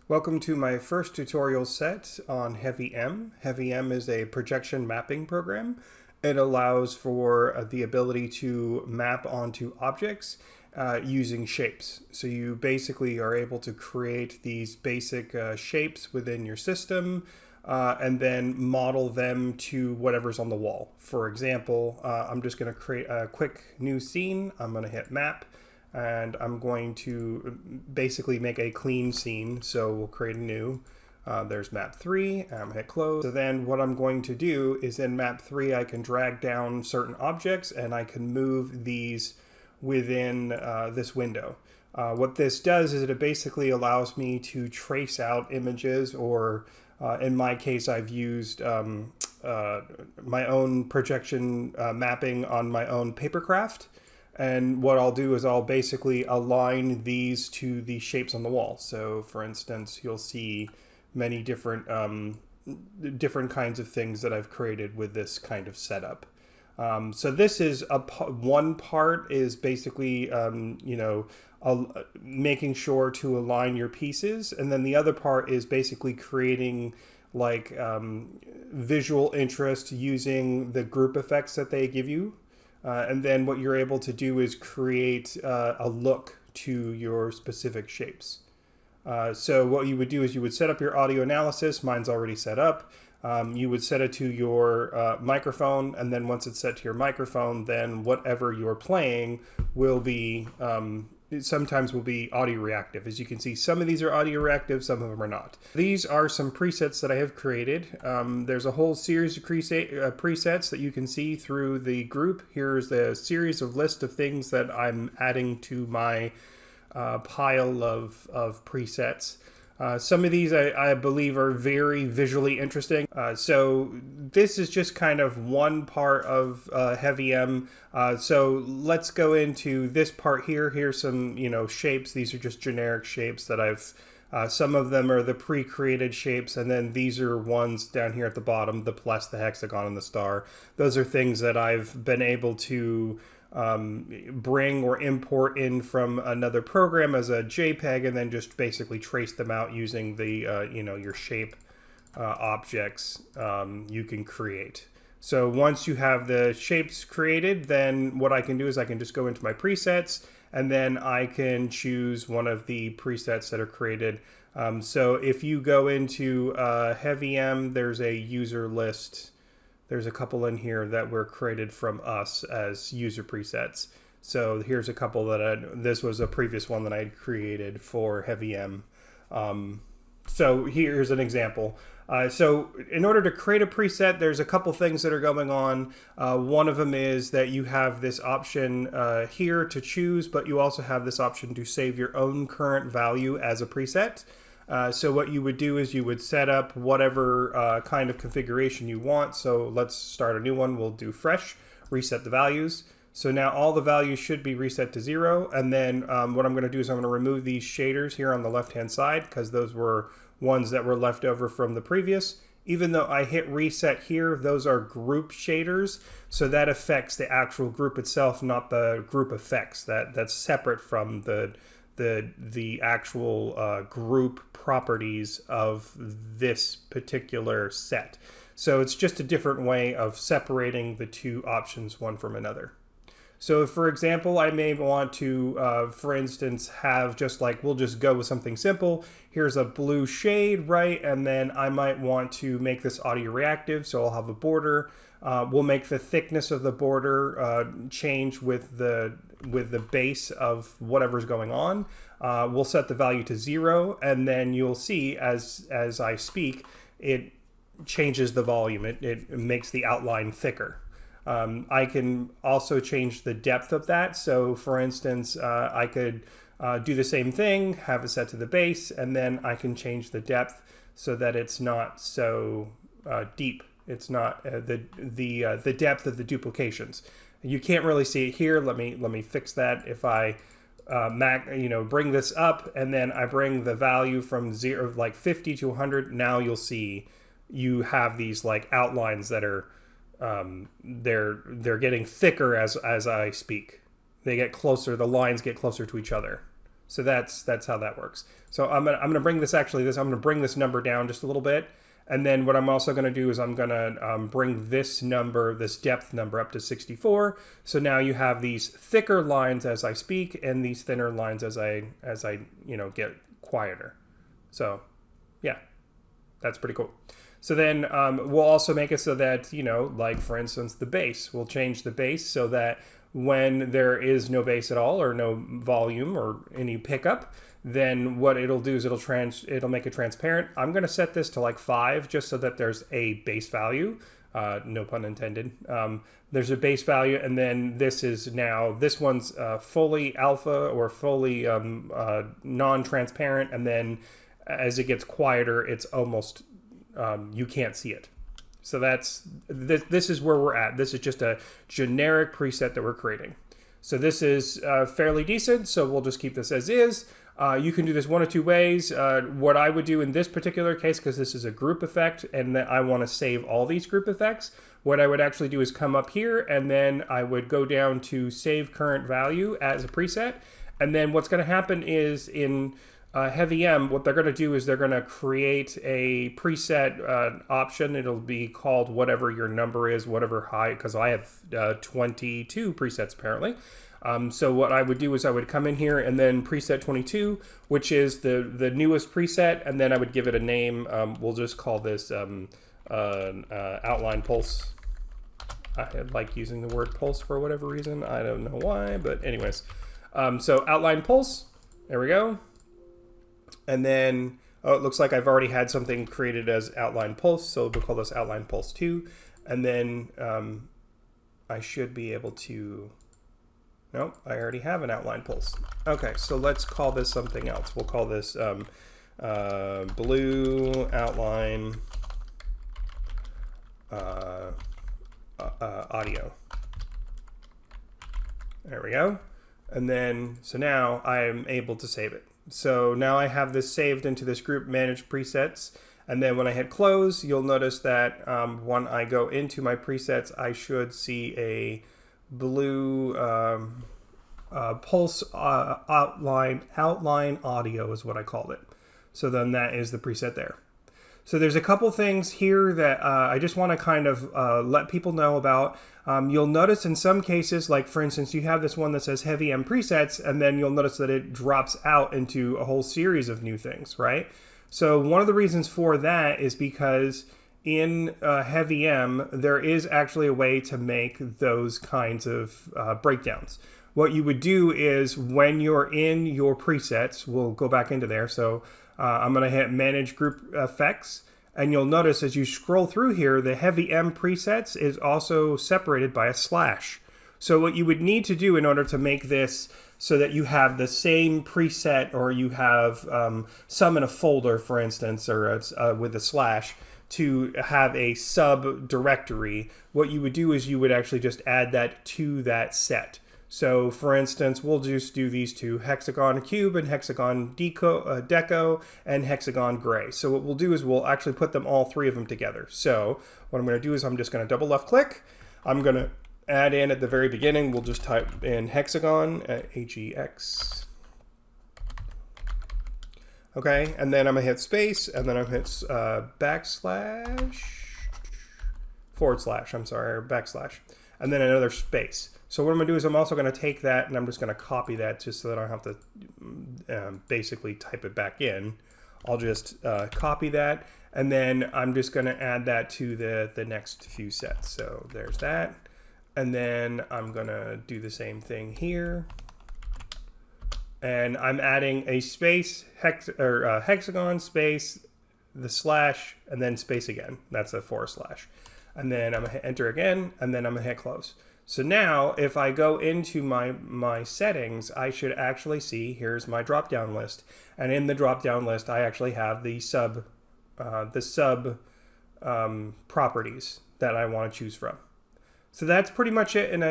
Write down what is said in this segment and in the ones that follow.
Welcome to my first tutorial set on Heavym. Heavym is a projection mapping program. It allows for the ability to map onto objects using shapes. So you basically are able to create these basic shapes within your system and then model them to whatever's on the wall. For example, I'm just going to create a quick new scene. I'm going to hit map. And I'm going to basically make a clean scene. So we'll create a new. There's map 3. I'm going to hit close. So then what I'm going to do is in map 3, I can drag down certain objects and I can move these within this window. What this does is it basically allows me to trace out images, or in my case, I've used my own projection mapping on my own papercraft. And what I'll do is I'll basically align these to the shapes on the wall. So for instance, you'll see many different kinds of things that I've created with this kind of setup. So this is one part is basically, making sure to align your pieces. And then the other part is basically creating like visual interest using the group effects that they give you. And then what you're able to do is create a look to your specific shapes. So what you would do is you would set up your audio analysis. Mine's already set up. You would set it to your microphone, and then once it's set to your microphone, then whatever you're playing will be, sometimes will be audio-reactive. As you can see, some of these are audio-reactive, some of them are not. These are some presets that I have created. There's a whole series of presets that you can see through the group. Here's the series of list of things that I'm adding to my pile of presets. Some of these I believe are very visually interesting. So this is just kind of one part of Heavym. So let's go into this part here. Here's some, shapes. These are just generic shapes that I've, some of them are the pre-created shapes, and then these are ones down here at the bottom, the plus, the hexagon, and the star. Those are things that I've been able to bring or import in from another program as a JPEG, and then just basically trace them out using the your shape objects you can create. So once you have the shapes created, then what I can do is I can just go into my presets, and then I can choose one of the presets that are created. So if you go into Heavym, there's a user list. There's a couple in here that were created from us as user presets. So here's a couple that this was a previous one that I had created for Heavym. So here's an example. So in order to create a preset, there's a couple things that are going on. One of them is that you have this option here to choose, but you also have this option to save your own current value as a preset. So what you would do is you would set up whatever kind of configuration you want. So let's start a new one. We'll do fresh, reset the values. So now all the values should be reset to 0. And then what I'm going to do is I'm going to remove these shaders here on the left-hand side, because those were ones that were left over from the previous. Even though I hit reset here, those are group shaders. So that affects the actual group itself, not the group effects. That's separate from the actual group properties of this particular set. So it's just a different way of separating the two options one from another. So for example, I may want to, for instance, have just like, we'll just go with something simple. Here's a blue shade, right? And then I might want to make this audio reactive. So I'll have a border. We'll make the thickness of the border change with the base of whatever's going on. We'll set the value to 0, and then you'll see as I speak, it changes the volume. It makes the outline thicker. I can also change the depth of that. So for instance, I could do the same thing, have it set to the base, and then I can change the depth so that it's not so deep. It's not the depth of the duplications. You can't really see it here. Let me fix that. If I bring this up, and then I bring the value from 50 to 100, now you'll see you have these like outlines that are they're getting thicker as I speak. They get closer. The lines get closer to each other. So that's how that works. So I'm gonna bring this I'm gonna bring this number down just a little bit, and then what I'm also gonna do is I'm gonna bring this depth number up to 64. So now you have these thicker lines as I speak, and these thinner lines as I get quieter. So yeah, that's pretty cool. So then we'll also make it so that, like for instance, the bass. We'll change the bass so that when there is no bass at all or no volume or any pickup, then what it'll do is it'll make it transparent. I'm going to set this to like 5 just so that there's a bass value. No pun intended. There's a base value, and then this one's fully alpha or fully non-transparent, and then as it gets quieter, it's almost you can't see it. So this is where we're at. This is just a generic preset that we're creating. So this is fairly decent, so we'll just keep this as is. You can do this one of two ways. What I would do in this particular case, because this is a group effect and I want to save all these group effects, what I would actually do is come up here and then I would go down to save current value as a preset. And then what's going to happen is in Heavym, what they're going to do is they're going to create a preset option. It'll be called whatever your number is, whatever high, because I have 22 presets apparently. So what I would do is I would come in here and then preset 22, which is the newest preset, and then I would give it a name. We'll just call this outline pulse. I like using the word pulse for whatever reason. I don't know why, but anyways. So outline pulse, there we go. And then, it looks like I've already had something created as outline pulse, so we'll call this outline pulse 2. And then I should be able to, nope, I already have an outline pulse. Okay, so let's call this something else. We'll call this blue outline audio. There we go. And then, so now I am able to save it. So now I have this saved into this group manage presets. And then when I hit close, you'll notice that when I go into my presets, I should see a blue pulse outline audio is what I called it. So then that is the preset there. So there's a couple things here that I just want to kind of let people know about. You'll notice in some cases, like for instance, you have this one that says Heavym presets, and then you'll notice that it drops out into a whole series of new things, right? So one of the reasons for that is because in Heavym, there is actually a way to make those kinds of breakdowns. What you would do is when you're in your presets, we'll go back into there. So I'm going to hit Manage Group Effects, and you'll notice as you scroll through here, the Heavym presets is also separated by a slash. So what you would need to do in order to make this so that you have the same preset, or you have some in a folder, for instance, or with a slash, to have a subdirectory, what you would do is you would actually just add that to that set. So for instance, we'll just do these two, hexagon cube and hexagon deco and hexagon gray. So what we'll do is we'll actually put them all three of them together. So what I'm going to do is I'm just going to double left click. I'm going to add in at the very beginning, we'll just type in hexagon, HEX. Okay, and then I'm going to hit space, and then I'm going to hit backslash, backslash, and then another space. So what I'm going to do is I'm also going to take that and I'm just going to copy that just so that I don't have to basically type it back in. I'll just copy that, and then I'm just going to add that to the next few sets. So there's that. And then I'm going to do the same thing here. And I'm adding a space, hexagon, space, the slash, and then space again. That's a forward slash. And then I'm going to hit enter again, and then I'm going to hit close. So now if I go into my settings, I should actually see, here's my drop-down list. And in the drop-down list, I actually have the sub properties that I want to choose from. So that's pretty much it in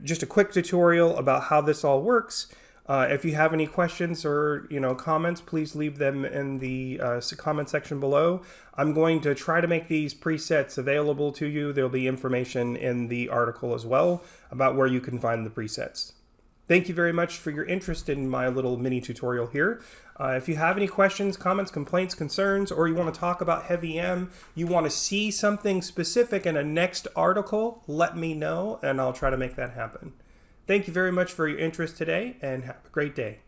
just a quick tutorial about how this all works. If you have any questions or comments, please leave them in the comment section below. I'm going to try to make these presets available to you. There'll be information in the article as well about where you can find the presets. Thank you very much for your interest in my little mini tutorial here. If you have any questions, comments, complaints, concerns, or you want to talk about Heavym, you want to see something specific in a next article, let me know and I'll try to make that happen. Thank you very much for your interest today and have a great day.